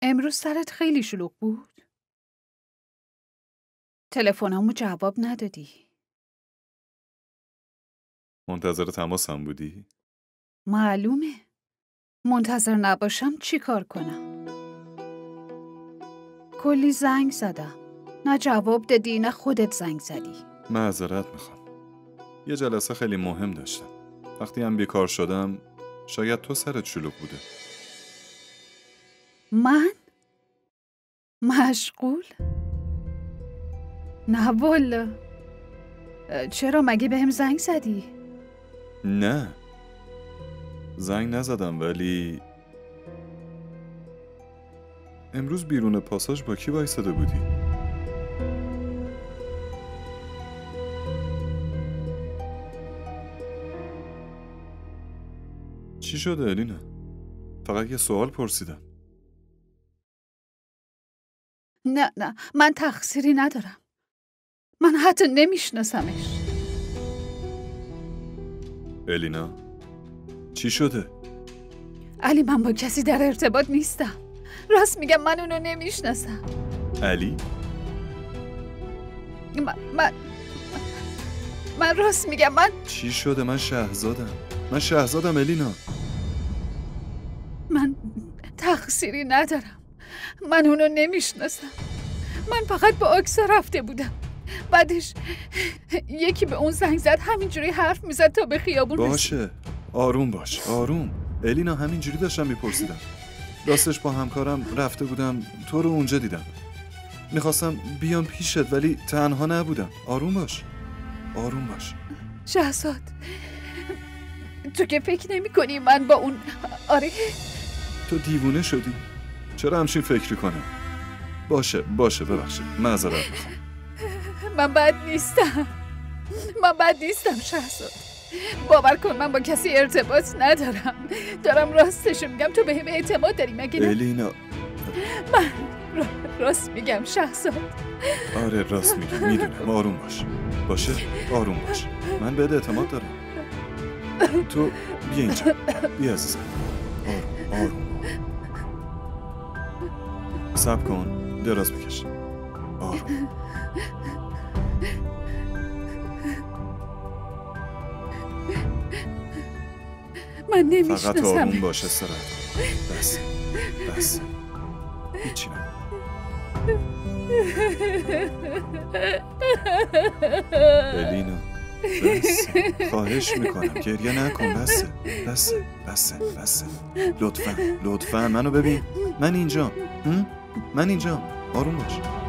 امروز سرت خیلی شلوغ بود. تلفنامو جواب ندادی. منتظر تماسم بودی؟ معلومه. منتظر نباشم چی کار کنم؟ کلی زنگ زدم. نه جواب دادی نه خودت زنگ زدی. معذرت میخوام. یه جلسه خیلی مهم داشتم. وقتی هم بیکار شدم شاید تو سرت شلوغ بوده. من؟ مشغول؟ نه والا. چرا مگه بهم زنگ زدی؟ نه زنگ نزدم ولی امروز بیرون پاساژ با کی وایساده بودی؟ چی شده الینا؟ فقط یه سوال پرسیدم. نه من تقصیری ندارم. من حتی نمیشناسمش. الینا چی شده؟ علی من با کسی در ارتباط نیستم. راست میگم من اونو نمیشناسم. علی؟ من راست میگم من چی شده؟ من شهزادم الینا. من تقصیری ندارم. من اونو نمیشناسم. من فقط با آکسا رفته بودم. بعدش یکی به اون زنگ زد، همینجوری حرف میزد تا به خیابون باشه آروم باش آروم. الینا همینجوری داشتم میپرسیدم. راستش با همکارم رفته بودم تو رو اونجا دیدم. میخواستم بیام پیشت ولی تنها نبودم. آروم باش. شهزاد تو که فکر نمی کنی من با اون آره؟ تو دیوونه شدی؟ چرا همچین فکری کنم؟ باشه ببخشید معذرت میخوام. من بد نیستم شهزاد. باور کن من با کسی ارتباط ندارم. دارم راستشو میگم. تو بهم اعتماد داری مگه نه؟ الینا من راست میگم شهزاد. آره راست میگم میدونم. آروم باش. باشه آروم باش. من بهت اعتماد دارم. تو بیا اینجا. بیا عزیزم. آروم صبر کن دراز بکش. آروم. من نمیشناسم. فقط آروم باشه سرت. بس هیچی نه. الینا بس خواهش میکنم گریه نکن. بس لطفا منو ببین. من اینجام. آروم باش.